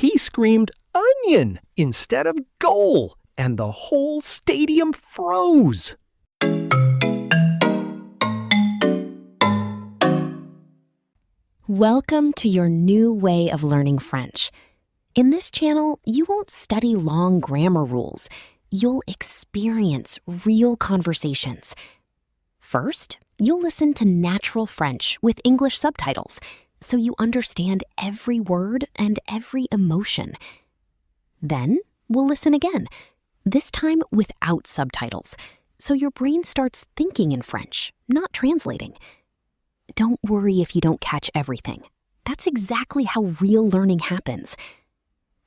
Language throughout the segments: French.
He screamed onion instead of goal, and the whole stadium froze. Welcome to your new way of learning French. In this channel, you won't study long grammar rules. You'll experience real conversations. First, you'll listen to natural French with English subtitles, so you understand every word and every emotion. Then, we'll listen again, this time without subtitles, so your brain starts thinking in French, not translating. Don't worry if you don't catch everything. That's exactly how real learning happens.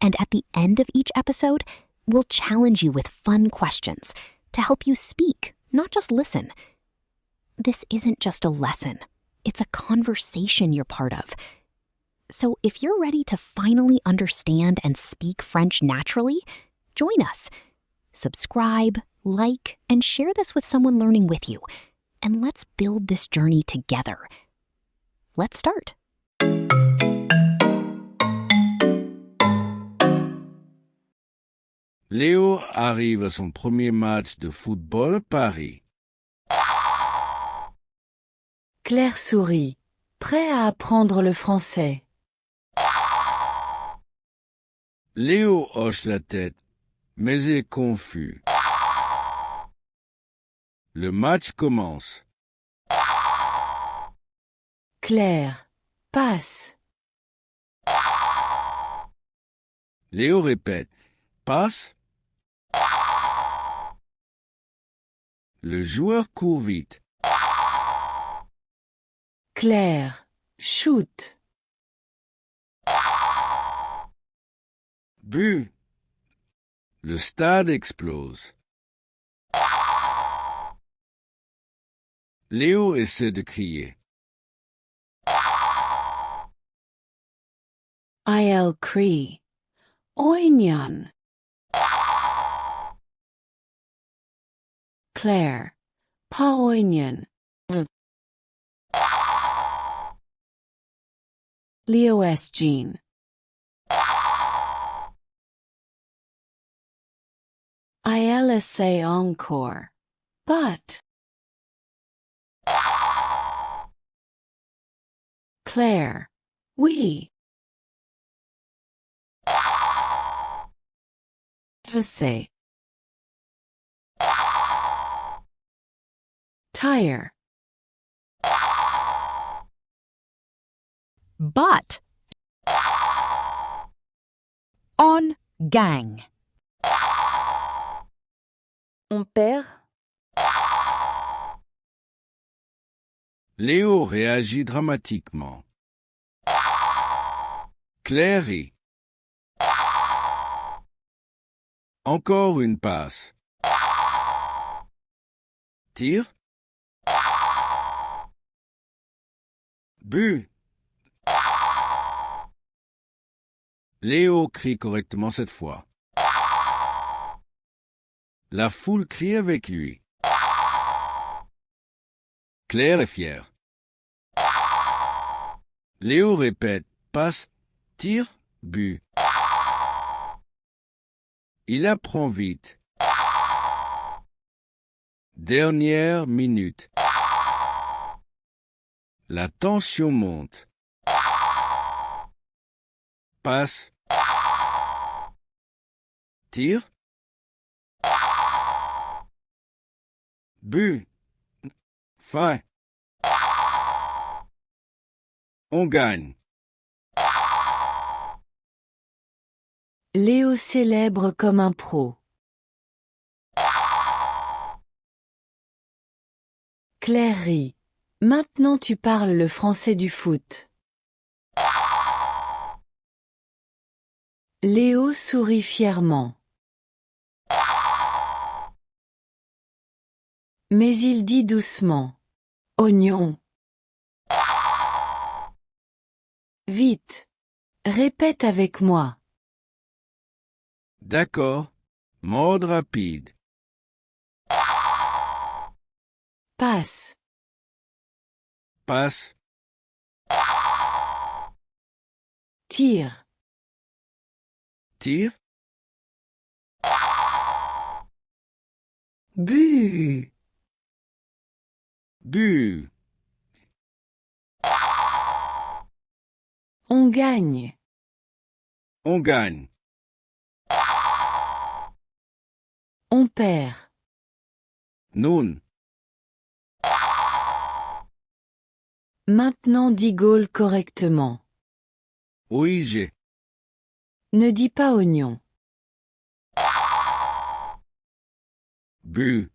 And at the end of each episode, we'll challenge you with fun questions to help you speak, not just listen. This isn't just a lesson. It's a conversation you're part of. So if you're ready to finally understand and speak French naturally, join us. Subscribe, like, and share this with someone learning with you. And let's build this journey together. Let's start. Léo arrive à son premier match de football à Paris. Claire sourit, prêt à apprendre le français. Léo hoche la tête, mais est confus. Le match commence. Claire, passe. Léo répète, passe. Le joueur court vite. Claire, shoot. But. Le stade explose. Léo essaie de crier. I'll crie. Oignon. Claire, pas oignon. Léo S. Jean. I'll essayer encore. But. Claire, oui. Je sais. Tire. But. On gang. On perd. Léo réagit dramatiquement. Claire rit. Encore une passe. Tire. But. Léo crie correctement cette fois. La foule crie avec lui. Claire est fière. Léo répète, passe, tire, but. Il apprend vite. Dernière minute. La tension monte. Passe. Tire. But. Fin. On gagne. Léo célèbre comme un pro. Claire rit. Maintenant tu parles le français du foot. Léo sourit fièrement. Mais il dit doucement. Oignon. Vite. Répète avec moi. D'accord. Mode rapide. Passe. Passe. Tire. Tire. Bu. Bu. On gagne. On gagne. On perd. Nun. Maintenant dis Gaulle correctement. Oui, j'ai. Ne dis pas oignon. Bu.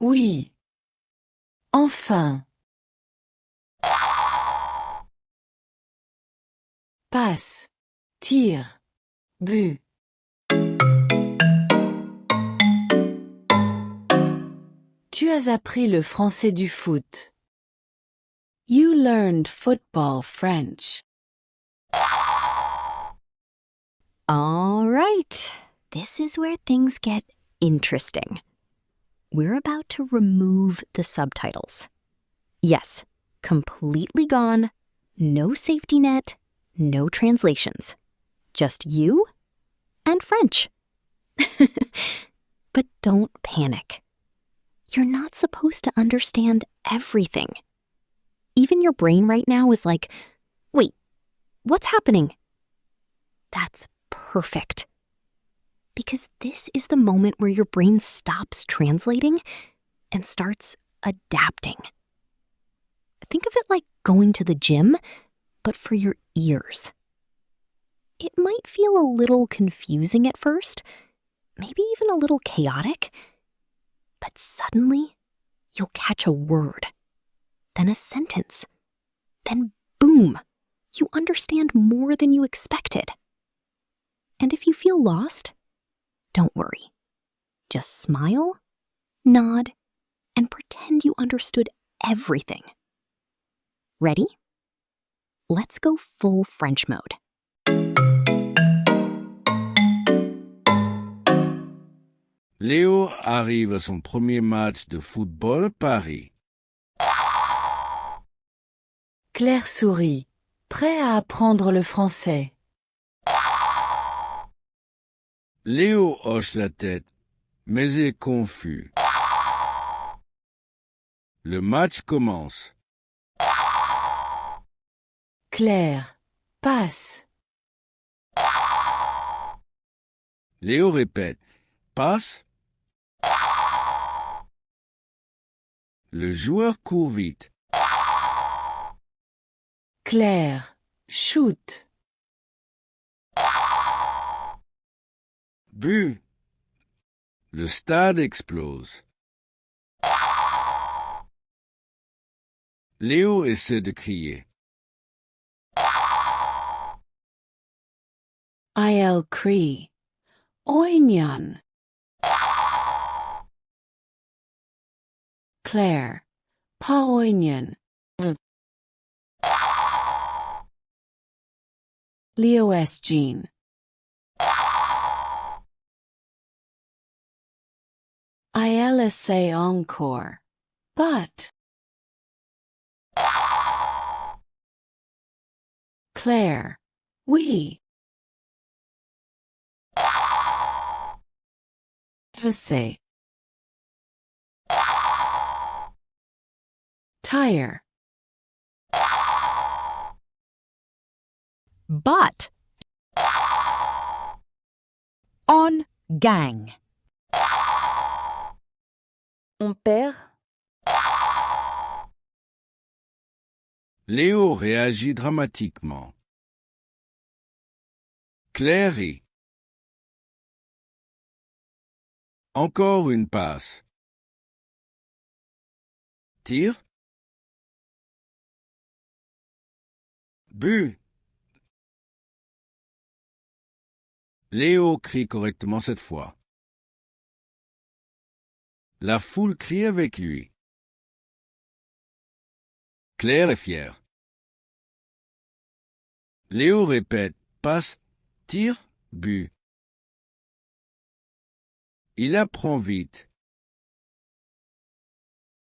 Oui. Enfin. Passe. Tire. Bu. Tu as appris le français du foot. You learned football French. All right, this is where things get interesting. We're about to remove the subtitles. Yes, completely gone, no safety net, no translations. Just you and French. But don't panic. You're not supposed to understand everything. Even your brain right now is like, wait, what's happening? That's perfect. Because this is the moment where your brain stops translating and starts adapting. Think of it like going to the gym, but for your ears. It might feel a little confusing at first, maybe even a little chaotic, but suddenly you'll catch a word, then a sentence, then boom, you understand more than you expected. And if you feel lost, don't worry. Just smile, nod, and pretend you understood everything. Ready? Let's go full French mode. Léo arrive à son premier match de football à Paris. Claire sourit, prêt à apprendre le français. Léo hoche la tête, mais est confus. Le match commence. Claire, passe. Léo répète, passe. Le joueur court vite. Claire, shoot. Bu. Le stade explose. Léo essaie de crier. I'll crie. Oignon. Claire, pas oignon. Léo S. Jean. I'll essayer encore. But. Claire, oui. Essaye. Tire. But. On gang. On perd. Léo réagit dramatiquement. Claire rit. Encore une passe. Tire. Bu. Léo crie correctement cette fois. La foule crie avec lui. Claire est fière. Léo répète, passe, tire, bu. Il apprend vite.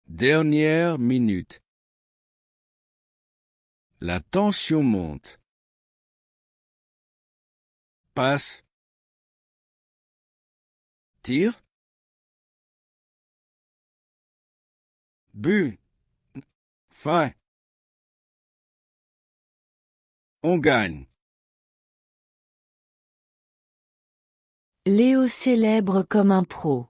Dernière minute. La tension monte. passe, tire, bu, fait, on gagne. Léo célèbre comme un pro.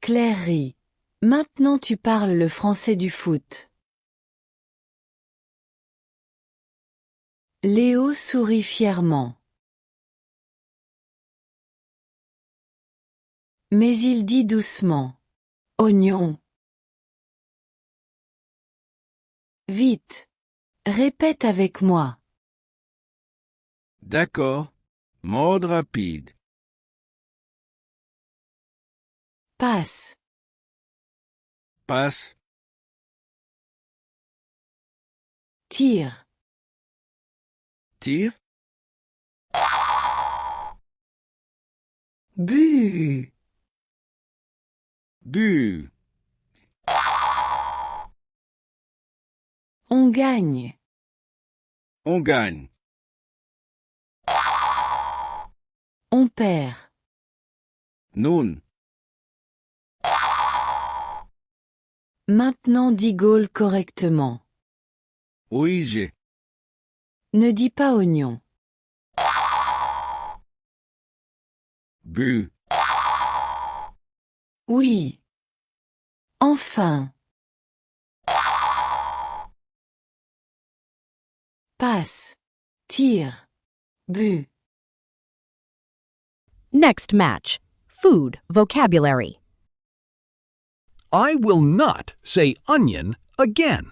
Claire rit. Maintenant tu parles le français du foot. Léo sourit fièrement. Mais il dit doucement. Oignon. Vite. Répète avec moi. D'accord, mode rapide, Passe. passe, Tire. tire, Bu. bu, On gagne. on gagne. On perd. Nun, Maintenant dis Gaulle correctement. oui j'ai, Ne dis pas oignon. bu, Oui. Enfin. Passe. Tire. Bu. Next match. Food vocabulary. I will not say onion again.